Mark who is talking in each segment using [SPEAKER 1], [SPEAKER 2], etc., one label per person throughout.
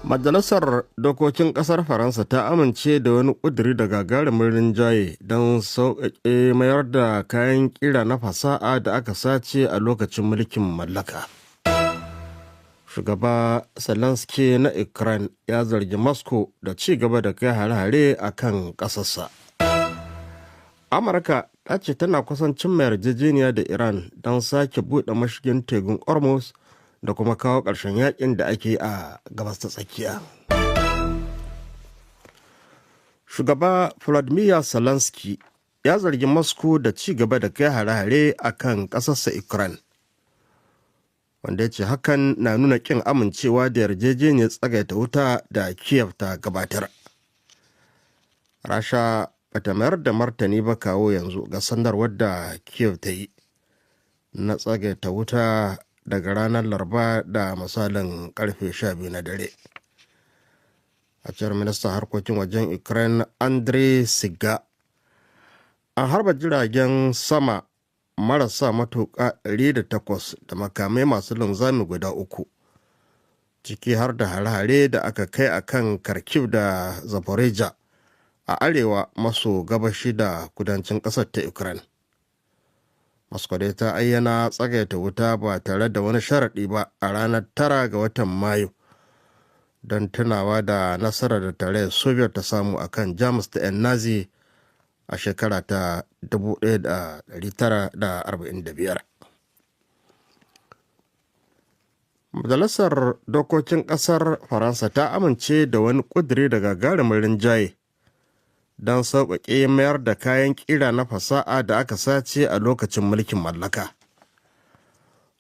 [SPEAKER 1] Majalisar Dokokin Ƙasar Faransa ta amince da wani ƙuduri da gagarumin rinjaye don sauƙaƙe mayar da kayan ƙira na fasaha da aka sace a lokacin mulkin mallaka. Shugaba Zelensky na Ukraine ya zargi Moscow da ci gaba da kai hare-hare a kan ƙasarsa. Amurka ta ce tana kusan cimma yarjejeniya da Iran don sake buɗe mashigin tekun Hormuz da kuma kawo ƙarshen yakin da ake a gabas ta tsakiya. Shugaba Volodymyr Zelensky ya zargi Moscow da ci gaba da kai hare-hare a kan ƙasarsa Ukraine, wanda ya ce hakan na nuna ƙin amincewa da yarjejeniyar tsagaita wuta da Kiev ta gabatar. Rasha bata mayar da martani ba kawo yanzu ga sanarwar da Kiev ta yi na tsagaita wuta daga ranar Laraba da misalin karfe 12 na dare. A cewar ministan harkokin wajen Ukraine Andriy Sybiha, an harba jiragen sama marasa matuƙa 108 da makamai masu linzami guda 3, ciki har da hare-hare da aka kai a kan Kharkiv da Zaporizhia a arewa maso gabashi da kudancin ƙasar ta Ukraine. Moscow dai ta ayyana tsagaita wuta ba tare da wani sharaɗi ba a ranar 9 ga watan Mayu don tunawa da nasarar da tarayyar Soviet ta samu a kan Jamus da 'yan Nazi a shekara ta 1945. Majalisar Dokokin Ƙasar Faransa ta amince da wani ƙudiri da gagarumin rinjaye don sauƙaƙe mayar da kayan ƙira na fasaha da aka sace a lokacin mulkin mallaka.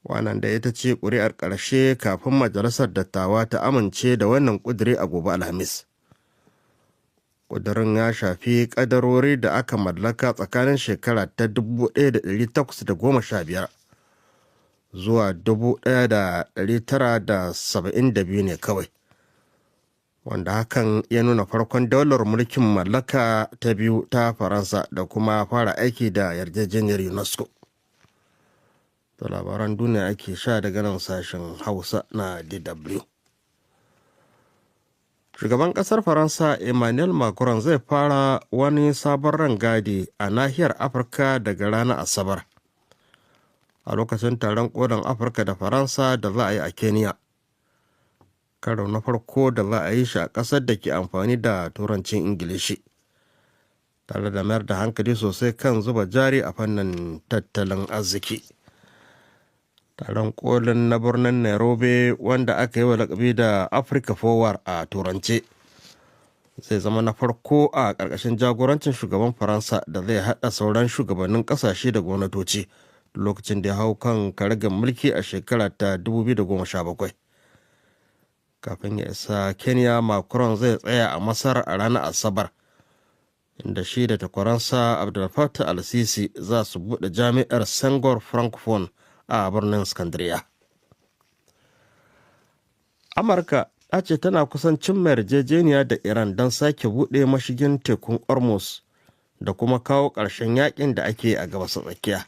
[SPEAKER 1] Wannan da ita ce ƙuri'ar ƙarshe kafin majalisar dattawa ta amince da wannan ƙudiri a gobe Alhamis. Ƙudirin ya shafi ƙadarori da aka mallaka tsakanin shekara ta 1815 zuwa 1972 ne kawai, wanda hakan ya nuna farkon daular mulkin mallaka ta biyu ta Faransa da kuma fara aiki da yarjejeniyar UNESCO. Da labaran duniya ake sha daga nan sashen Hausa na DW. Shugaban ƙasar Faransa Emmanuel Macron zai fara wani sabon rangadi a nahiyar Afirka daga ranar Asabar, a lokacin taron ƙolin Afirka da Faransa da za a yi a Kenya. Karo na farko da za a yi shi a ƙasar da ke amfani da turancin Ingilishi, tare da mayar da hankali sosai kan zuba jari a fannin tattalin arziki. Taron kolin na birnin Nairobi, wanda aka yi wa lakabi da Africa Forward a turance, zai zama na farko a ƙarƙashin jagorancin shugaban Faransa da zai haɗa sauran shugabannin ƙasashe da gwamnatoci lokacin da ya hau kan karagar mulki a shekara ta 2017. Kafin ya isa Kenya, Macron zai tsaya a Masar a ranar Asabar, inda shi da takwaransa Abdel Fattah al-Sisi za su buɗe jami'ar Senghor Francophone a birnin Iskandariya. Amurka ta ce tana kusan cimma yarjejeniya da Iran don sake buɗe mashigin tekun Hormuz da kuma kawo ƙarshen yakin da ake a gabas tsakiya.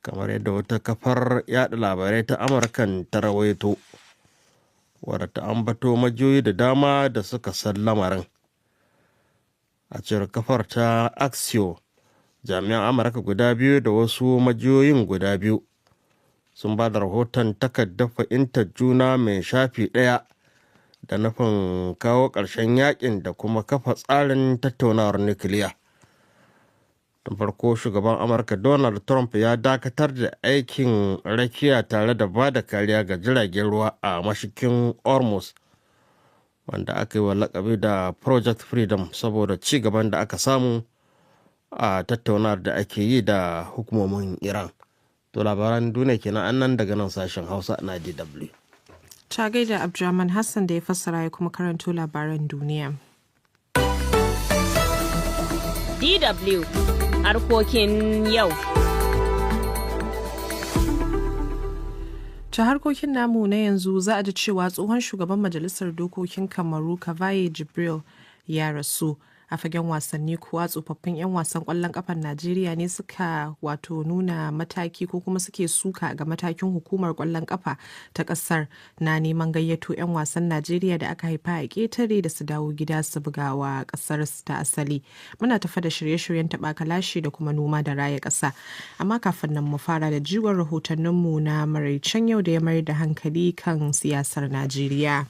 [SPEAKER 1] Kamar yadda wata kafar yaɗa labarai ta Amurkan ta rawaito, wadda ta ambato majiyoyi da dama da suka san lamarin. A cewar kafar ta Axios, jami'an Amurka guda biyu da wasu majiyoyin guda biyu sun ba da rahoton takardar fahimtar juna mai shafi ɗaya da nufin kawo ƙarshen yakin da kuma kafa tsarin tattaunawar nukiliya. Tun farko shugaban Amurka Donald Trump ya dakatar da aikin rakiya tare da ba da kariya ga jiragen ruwa a mashigin Hormuz, wanda aka yi wa lakabi da Project Freedom saboda ci gaban da aka samu a tattaunawar da ake yi da hukumomin Iran. To labaran duniya kenan annan daga nan sashen Hausa na DW.
[SPEAKER 2] Ta gaida Abdulrahman Hassan da ya fassara ya kuma karanto labaran duniya.
[SPEAKER 3] DW harkokin yau.
[SPEAKER 2] Ta harkokin namu na yanzu za a ji cewa tsohon shugaban majalisar dokokin Kamaru Kavaye Jibril ya rasu. A fagen wasanni kuwa tsofaffin 'yan wasan ƙwallon ƙafar Najeriya ne suka nuna mataki ko kuma suke suka ga matakin hukumar ƙwallon ƙafa ta ƙasar na neman gayyato 'yan wasan Najeriya da aka haifa a ƙetare da su dawo gida su bugawa ƙasar ta asali. Muna tafa da shirye-shiryen taɓa kalashi da kuma noma da raya ƙasa. Amma kafin nan mu fara da jigon rahotanninmu na maraicen yau da ya mayar da hankali kan siyasar Najeriya.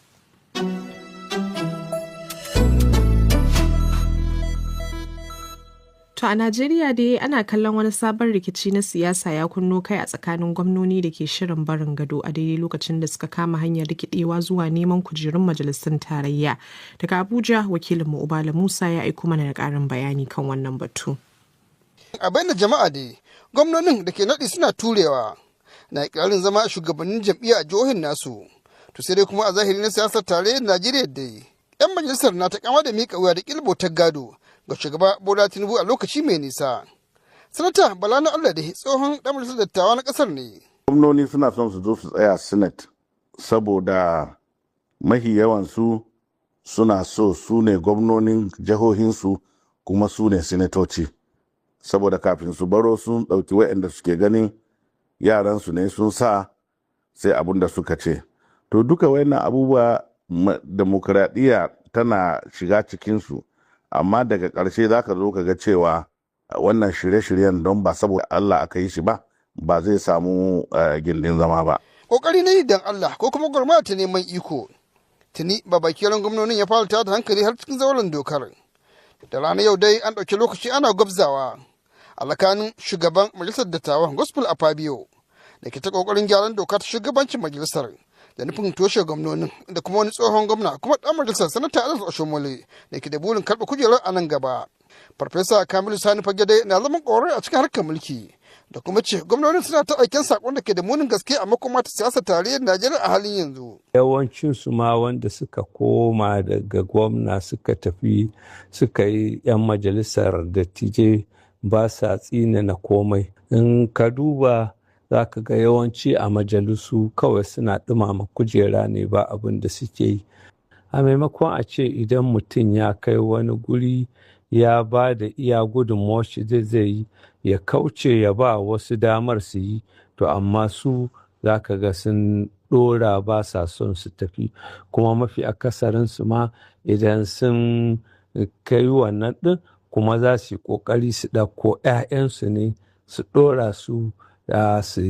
[SPEAKER 2] To a Najeriya dai ana kallon wani sabon rikici na siyasa ya kunno kai a tsakanin gwamnoni da ke shirin barin gado a daidai lokacin da suka kama hanyar rikidewa zuwa neman kujerun majalisun tarayya. Daga Abuja, wakilinmu Ubala Musa ya aiko mana da ƙarin bayani kan wannan batu.
[SPEAKER 4] A bayyana jama'a dai, gwamnonin da ke naɗi suna turewa na ikirarin zama shugabannin jam'iyya a jihohin nasu. To sai dai kuma a zahiri na siyasar tarayyar Najeriya dai, 'yan majalisar na ta kama da miƙa wuya da ƙilbotar gado ga shugaba Bola Tinubu a lokaci mai nisa. Sanata Bala na Allah da tsohon ɗan majalisar dattawa na ƙasar ne.
[SPEAKER 5] Gwamnoni suna son su zo su tsaya Senate saboda mahi yawansu suna so su ne gwamnonin jihohinsu kuma su ne sinatoci. Saboda kafin su baro sun ɗauki waɗanda suke ganin yaransu ne sun sa sai abin da suka ce. To duka wayannan abubuwa demokradiyya tana shiga cikinsu. Amma daga ƙarshe za ka zo ka ga cewa wannan shirye-shiryen don ba saboda Allah aka yi shi ba zai samu gindin zama ba.
[SPEAKER 4] Ƙoƙari na yi don Allah ko kuma gwamnati ta neman iko. Tuni babakiran gwamnonin ya fara da hankali har cikin zauren dokar. Da rana yau dai an ɗauki lokaci ana gwabzawa a tsakanin shugaban majalisar dattawan Gospel Afabio da ke ta ƙoƙarin gyaran doka ta shugabancin majalisar. Da nufin toshe gwamnonin da kuma wani tsohon gwamna kuma ɗan majalisar sanata Alas Oshomole da ke da burin karɓa kujerar a nan gaba. Farfesa Kamilu Sani Fagede na zaman ƙwararre a cikin harkar mulki da kuma ce gwamnonin suna ta aiken saƙon da ke da munin gaske a makoma ta siyasar tarayyar Najeriya a halin yanzu.
[SPEAKER 6] Yawancin su ma wanda suka koma daga gwamna suka tafi suka yi 'yan majalisar dattijai ba sa tsinana komai. In ka duba za ka ga yawanci a majalisu kawai suna ɗumama kujera ne ba abin da suke yi. A maimakon a ce idan mutum ya kai wani guri ya ba da iya gudunmawar shi zai yi ya kauce ya ba wasu damar su yi, to amma su za ka ga sun ɗora ba sa son su tafi, kuma mafi akasarinsu ma idan sun kai wannan ɗin kuma za su yi ƙoƙari su ɗauko 'ya'yansu ne su ɗora su da su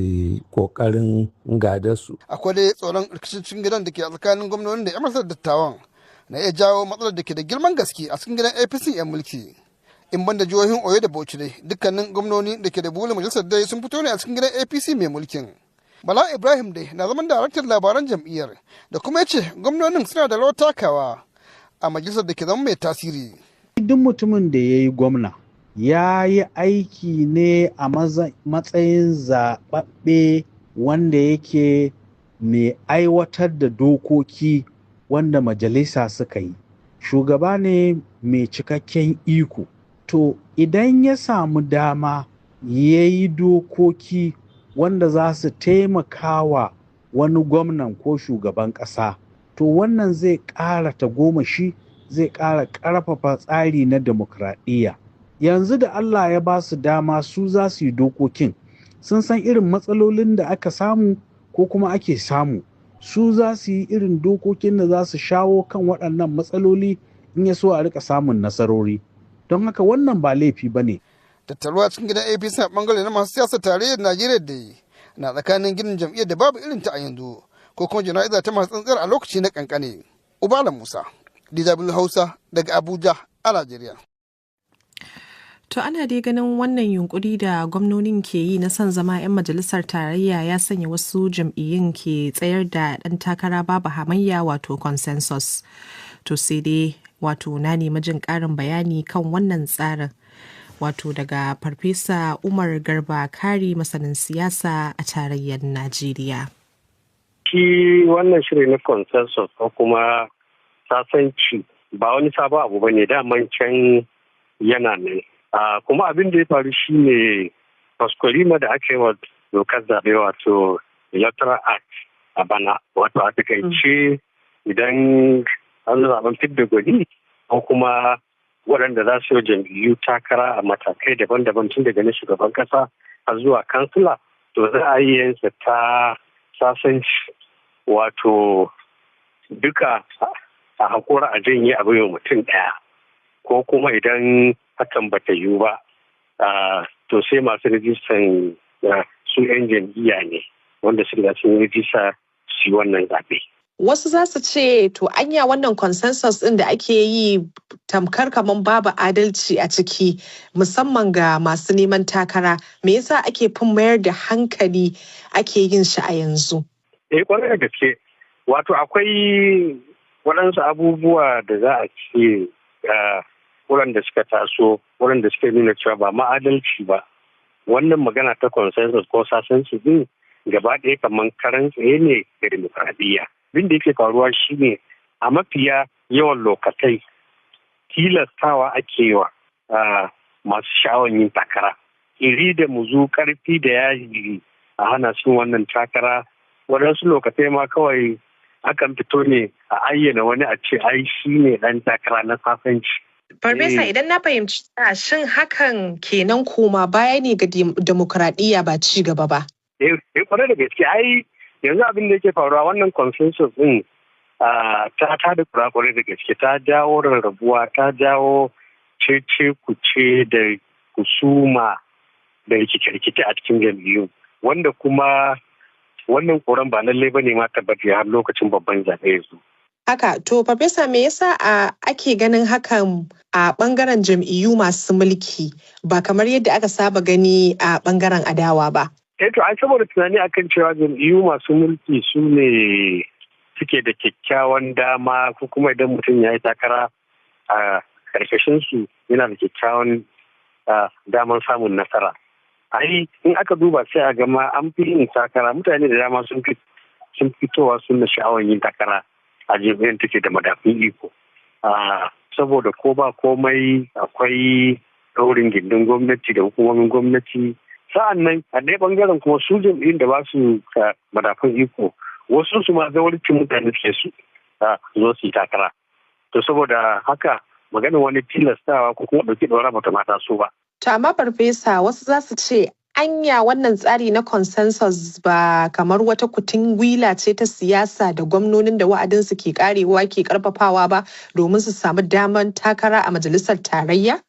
[SPEAKER 6] kokarin gadarsu.
[SPEAKER 4] Akwai dai tsoron rikicin gidan da ke a tsakanin gwamnonin da 'yan majalisar dattawan na iya jawo matsalar da ke da girman gaske a cikin gidan APC 'yan mulki. In banda jihohin Oyo da Bauchi dai dukkanin gwamnoni da ke da burin majalisar dai sun fito ne a cikin gidan APC mai mulkin. Bala Ibrahim dai na zaman daraktan labaran jam'iyyar da kuma ya ce gwamnonin suna da rawar takawa a majalisar da ke zama mai tasiri.
[SPEAKER 7] Duk mutumin da ya yi gwamna ya yi aiki ne a matsayin zaɓaɓɓe wanda yake mai aiwatar da dokoki wanda majalisa suka yi. Shugaba ne mai cikakken iko. To idan ya samu dama ya yi dokoki wanda za su taimaka wa wani gwamnan ko shugaban ƙasa, to wannan zai ƙara tagomashi, zai ƙara ƙarfafa tsari na demokradiyya. Yanzu da Allah ya ba su dama su za su yi dokokin, sun san irin matsalolin da aka samu ko kuma ake samu, su za su yi irin dokokin da za su shawo kan waɗannan matsaloli in ya so a rika samun nasarori. Don haka wannan ba laifi ba ne.
[SPEAKER 4] Tattaruwa cikin gidan APC a ɓangare na masu siyasar tarayyar Najeriya da na tsakanin ginin jam'iyyar da babu irin ta a yanzu ko kuma jana'iza ta masu tsantsar a lokaci na kankane. Ubala Musa, DW Hausa daga Abuja a Najeriya.
[SPEAKER 2] To ana dai ganin wannan yunkuri da gwamnonin ke yi na son zama 'yan majalisar tarayya ya sanya wasu jam'iyyun ke tsayar da ɗan takara babu hamayya wato consensus. To sai dai wato na nemi jin ƙarin bayani kan wannan tsarin wato daga Farfesa Umar Garba Kari masanin siyasa a tarayyar Najeriya.
[SPEAKER 8] Shi wannan shiri na consensus ko kuma sasanci ba wani sabon abu ba ne, daman can yana ne. Kuma abin da ya faru shi ne kwaskwarima da aka yi wa dokar zaɓe wato Electoral Act a bana, wato a takaice idan an zaɓen fidda gwani ko kuma waɗanda za su yi jam'iyyu takara a matakai daban-daban tun daga na shugaban ƙasa har zuwa kansila, to za a yi yansa ta sasanci, wato duka a haƙura a janye abin mutum ɗaya, ko kuma idan hakan bata yiwu ba to sai masu rijistan su 'yan jam'iyya ne wanda su riga sun rijista su yi wannan zaɓe.
[SPEAKER 2] Wasu za su ce to anya wannan consensus ɗin da ake yi tamkar kamar babu adalci a ciki, musamman ga masu neman takara. Me yasa ake fin mayar da hankali ake yin shi a yanzu?
[SPEAKER 8] Kwarai da gaske. Wato akwai waɗansu abubuwa da za a ce waɗanda suka taso, waɗanda suka nuna cewa ba ma'adalci ba. Wannan magana ta consensus ko sasanci din gaba ɗaya kamar karan tsaye ne ga dimokuraɗiyya. Abin da yake faruwa shine a mafiya yawan lokatai tilastawa ake wa masu sha'awar yin takara. Iri da muzu ƙarfi da yaji a hana su wannan takara. Waɗansu lokatai ma kawai akan fito ne a ayyana wani a ce ai shi ne ɗan takara na sasanci.
[SPEAKER 2] Farfesa, idan na fahimci shin hakan kenan koma baya ne ga demokuraɗiyya ba ci gaba ba?
[SPEAKER 8] Kwarai da gaske ai yanzu abin da yake faruwa wannan consensus din ta da kurakurai da gaske, ta jawo rarrabuwa, ta jawo cece kuce da kusuma da rikice-rikice a cikin jam'iyyu, wanda kuma wannan koran ba lallai bane ma tabbata har lokacin babban zaɓe yanzu.
[SPEAKER 2] Haka, to Farfesa, me yasa ake ganin hakan a ɓangaren jam'iyyu masu mulki ba kamar yadda aka saba gani a ɓangaren adawa ba?
[SPEAKER 8] To an saboda tunani akan cewa jam'iyyu masu mulki su ne suke da kyakkyawan dama, ko kuma idan mutum ya yi takara a karkashin su yana da kyakkyawan daman samun nasara. Ai in aka duba sai a gama an fi yin takara, mutane da dama sun fitowa sun da sha'awar yin takara a jam'iyyar take da madafun iko. Saboda ko ba komai akwai ɗaurin gindin gwamnati da hukumomin gwamnati. Sa'an nan a ɗaya ɓangaren kuma su jam'iyyun da ba su madafun iko, wasu su ma zawarcin mutane suke su zo su yi takara. To saboda haka maganin wani tilastawa ko kuma ɗauki ɗaura bata mata so ba.
[SPEAKER 2] To amma Farfesa, wasu za su ce anya wannan tsari na consensus ba kamar wata kutun gwila ce ta siyasa da gwamnonin da wa'adinsu ke karewa ke karfafawa ba domin su samu daman takara a majalisar tarayya?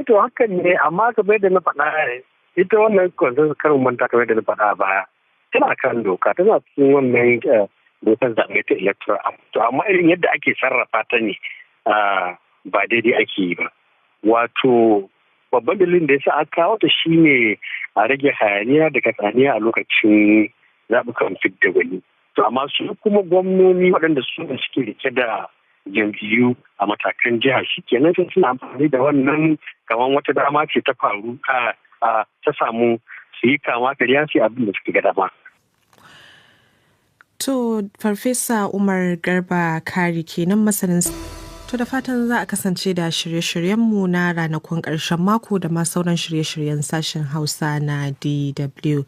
[SPEAKER 8] To hakan ne, amma kamar da na faɗa ita wannan consensus karin manta kamar da na faɗa baya tana kan doka, tana cikin wannan dokar zaɓe ta electoral. To amma irin yadda ake sarrafa ta ne ba daidai ake yi ba. Wato babban dalilin da yasa aka kawo ta shine a rage hayaniya da katsaniya a lokacin zaɓukan fidda gwani. To amma su kuma gwamnoni waɗanda su ne suke rike da jam'iyyu a matakan jiha shi kenan sai suna amfani da wannan kamar wata dama ce ta faru ta samu su yi kama karya su abin da suke ga dama.
[SPEAKER 2] To Farfesa Umar Garba Kari kenan masanin. To da fatan za a kasance da shirye-shiryenmu na ranakun ƙarshen mako da ma sauran shirye-shiryen sashen Hausa na DW.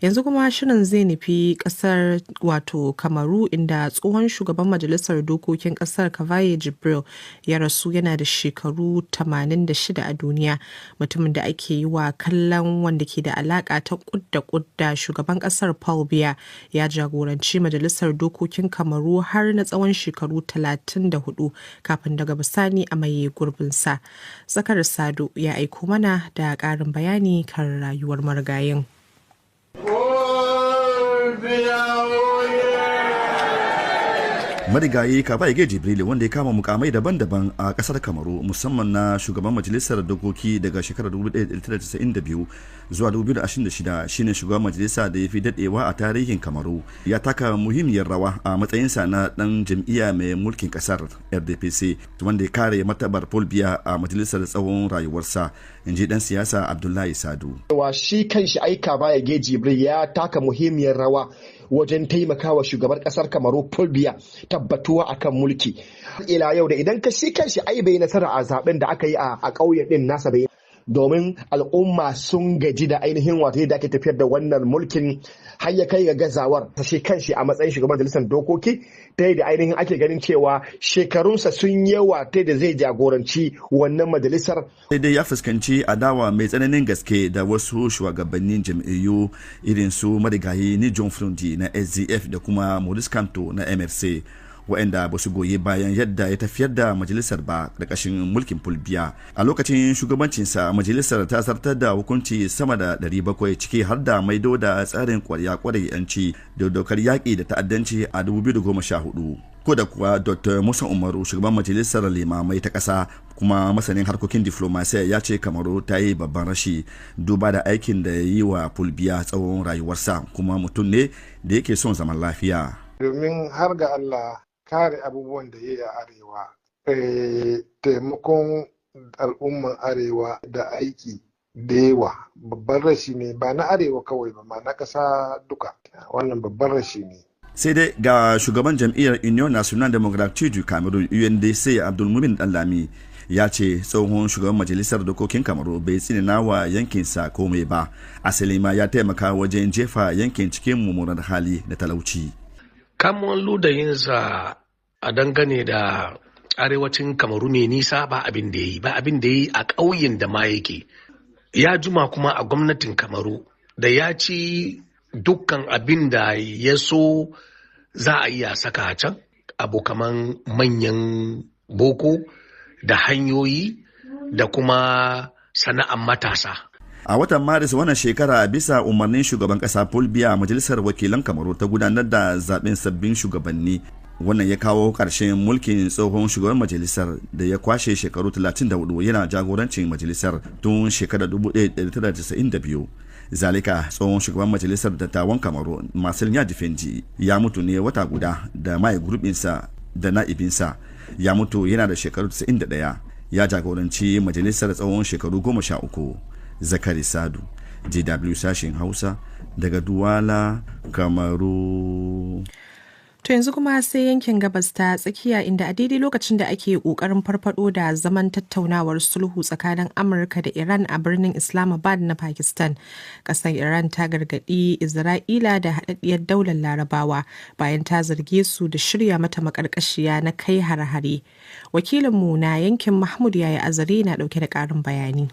[SPEAKER 2] Yanzu kuma shirin zai nufi ƙasar wato Kamaru, inda tsohon shugaban majalisar dokokin ƙasar Kavaye Jibril ya rasu yana da shekaru 86 a duniya. Mutumin da ake yi wa kallon wanda ke da alaƙa ta kudda shugaban ƙasar Paul Biya ya jagoranci majalisar dokokin Kamaru har na tsawon shekaru 34 kafin daga bisani a maye gurbinsa. Zakar Sado ya aiko mana da ƙarin bayani kan rayuwar marigayin.
[SPEAKER 9] Marigayi Kavaye Jibril, wanda ya kama mukamai daban-daban a kasar Kamaru, musamman na shugaban majalisar dokoki daga shekarar 1992 zuwa 2026, shine shugaban majalisa da ya fi dadewa a tarihin Kamaru. Ya taka muhimmiyar rawa a matsayinsa na dan jam'iyya mai mulkin kasar RDPC, wanda ya kare martabar Paul Biya a majalisar tsawon rayuwarsa, inji dan siyasa Abdullahi Sadu.
[SPEAKER 10] Shi kanshi Kavaye Jibril ya taka muhimmiyar rawa wajen taimakawa shugaban kasar Kamaru Paul Biya tabbatuwa akan mulki ila yau da idan ka shi kanshi bai nasara a zaben da aka yi a ƙauyen din nasa bai domin al'umma sun gaji da ainihin wato yadda ake tafiyar da wannan mulkin har ya kai ga gazawar ta shi kanshi a matsayin shugaban majalisar dokoki ta yadda ainihin ake ganin cewa shekarunsa sun yawa ta yadda zai jagoranci wannan majalisar.
[SPEAKER 9] Sai dai ya fuskanci adawa mai tsananin gaske da wasu shugabannin jam'iyyu irin su marigayi ni John Frundi na SDF da kuma Maurice Kamto na MFC. waɗanda ba su goyi bayan yadda ya tafiyar da majalisar ba ƙarƙashin mulkin fulbiya. A lokacin shugabancinsa majalisar ta zartar da hukunci sama da 700 ciki har da maido da tsarin ƙwarya-ƙwarai yanci da dokar yaƙi da ta'addanci a 2014. Ko da kuwa Dr. Musa Umaru shugaban majalisar limamai ta ƙasa kuma masanin harkokin diflomasiya ya ce Kamaru ta yi babban rashi duba da aikin da ya yi wa fulbiya tsawon rayuwarsa kuma mutum ne da yake son zaman lafiya.
[SPEAKER 11] Domin har ga Allah kare abubuwan da ya yi a arewa, taimakon al'umman arewa da aiki da yawa babban rashi ne ba na arewa kawai ba ma na ƙasa duka, wannan babban rashi ne.
[SPEAKER 9] Sai dai ga shugaban jam'iyyar Union National Democratique du Cameroon UNDC Abdulmumin Dallami ya ce tsohon shugaban majalisar dokokin Kamaru bai tsinina wa yankinsa komai ba, asali ma ya taimaka wajen jefa yankin cikin mummunar hali da talauci.
[SPEAKER 12] Kamun ludayinsa a dangane da arewacin Kamaru mai nisa ba abin da ya yi, ba abin da ya yi a ƙauyen da ma yake. Ya juma kuma a gwamnatin Kamaru da ya ci dukkan abin da ya so za a iya saka a can, abu kaman manyan boko da hanyoyi da kuma sana'an matasa.
[SPEAKER 9] A watan Maris wannan shekara bisa umarnin shugaban kasa Paul Biya majalisar wakilan Kamaru ta gudanar da zaben sabbin shugabanni. Wannan ya kawo ƙarshen mulkin tsohon shugaban majalisar da ya kwashe shekaru 34 yana jagorancin majalisar tun shekarar 1992. Zalika tsohon shugaban majalisar dattawan Kamaru Marcel Nyadifenji ya mutu ne wata guda da mai gurbinsa da na'ibinsa ya mutu yana da shekaru 91 ya jagoranci majalisar tsawon shekaru 13. Zakari Sadu, DW sashen Hausa daga Duwala, Kamaru.
[SPEAKER 2] To yanzu kuma sai yankin gabas ta tsakiya inda a daidai lokacin da ake kokarin farfado da zaman tattaunawar sulhu tsakanin Amurka da Iran a birnin Islamabad na Pakistan. Kasar Iran ta gargadi Isra'ila da haɗaɗɗiyar daular Larabawa bayan ta zarge su da shirya mata makarkashiya na kai hare-hare. Wakilinmu na yankin Mahmud Yaya Azare na ɗauke da ƙarin bayani.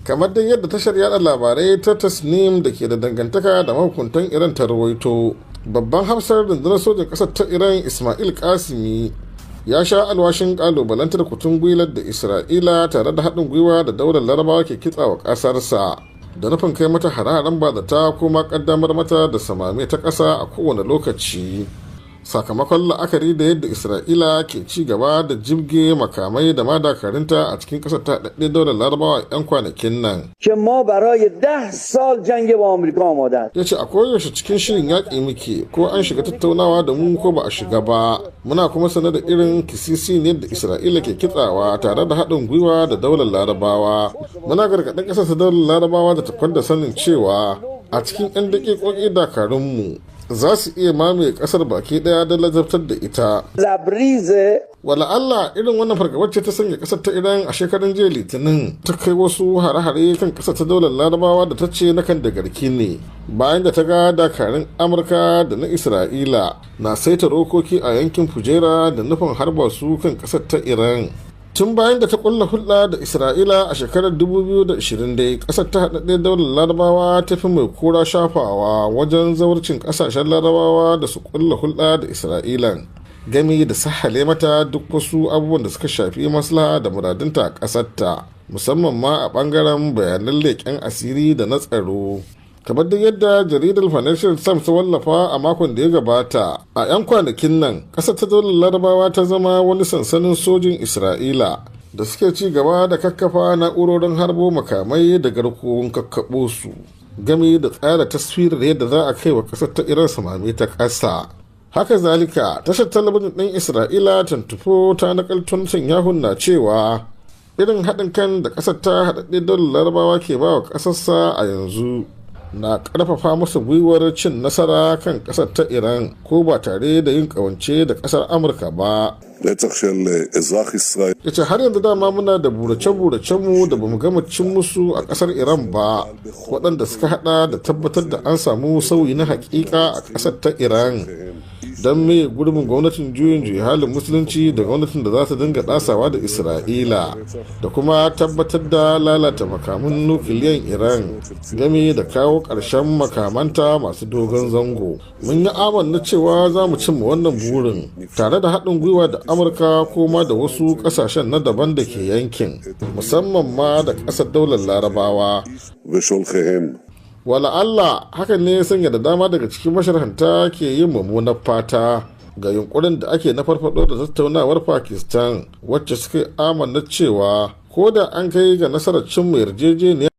[SPEAKER 13] Kamar dai yadda tashar yada labarai ta Tasnim da ke da dangantaka da mahukuntan Iran ta rawaito, babban hafsar rundunar sojin ƙasar ta Iran Ismail Kasimi ya sha alwashin kalubalantar kutun gwilar da Isra'ila tare da haɗin gwiwa da daular Larabawa ke kitsawa ƙasarsa da nufin kai mata hare-haren bazata ko ma ƙaddamar mata da samame ta ƙasa a kowane lokaci. Sakamakon la'akari da yadda Isra'ila ke ci gaba da jibge makamai da madakarinta a cikin ƙasar ta daɗe daular Larabawa 'yan kwanakin nan. Ya ce a koyaushe cikin shirin yaƙi muke ko an shiga tattaunawa da mu ko ba a shiga ba. Muna kuma sanar da irin kisisi ne da Isra'ila ke kitsawa tare da haɗin gwiwa da daular Larabawa. Muna gargaɗin ƙasar ta daular Larabawa da ta kwanda sanin cewa a cikin 'yan daƙiƙoƙi dakarunmu za su iya mamaye kasar baki daya don lazabtar da ita. Wala Allah irin wannan fargabar ce ta sanya kasar ta Iran a shekarun jiya Litinin ta kai wasu hare-hare kan kasar ta daular Larabawa da ta ce na kan da garki ne bayan da ta ga dakarun Amurka da na Isra'ila na saita rokoki a yankin Fujera da nufin harba su kan kasar ta Iran. Tun bayan da ta kulla hulɗa da Isra'ila a shekarar 2020 dai ƙasar ta haɗaɗɗe daular Larabawa ta fi mai kura shafawa wajen zawarcin ƙasashen Larabawa da su kulla hulɗa da Isra'ilan gami da sahale mata duk wasu abubuwan da suka shafi maslaha da muradunta a ƙasarta musamman ma a ɓangaren bayanan leƙen asiri da na tsaro. Kamar da yadda jaridar Financial Times ta wallafa a makon da ya gabata a 'yan kwanakin nan ƙasar ta daular Larabawa ta zama wani sansanin sojin Isra'ila da suke ci gaba da kakkafa na'urorin harbo makamai da garkuwar kakkaɓo su game da tsara taswirar yadda za a kai wa ƙasar ta Iran samame ta ƙasa. Haka zalika tashar talabijin ɗin Isra'ila tantufo ta nakalton Yahoo na cewa irin haɗin kan da ƙasar ta haɗaɗɗe daular Larabawa ke ba wa ƙasarsa a yanzu na karfafa masa gwiwar cin nasara kan kasar ta Iran ko ba tare da yin kawance da kasar Amurka ba. ya ce har yanzu dama muna da burace-buracenmu da bamu gama cin musu a kasar iran ba, waɗanda suka hada da tabbatar da an samu sauyi na hakika a ƙasar ta iran don mai gurbin gwamnatin juyin juya halin musulunci da gwamnatin da za ta dinga ɗasawa da isra'ila, da kuma tabbatar da lalata makaman nukiliyan iran game da kawo ƙarshen makamanta masu dogon zango. Mun yi amanna cewa za mu cimma wannan burin tare da haɗin gwiwa da amurka ko ma da wasu ƙasashen na daban da ke yankin, musamman ma da ƙasar daular larabawa. Wala Allah hakan ne ya sanya da dama daga cikin masharhanta ke yin mummunar fata ga yunkurin da ake na farfado da tattaunawar Pakistan, wacce suka amanna cewa ko da an kai ga nasarar cimma yarjejeniya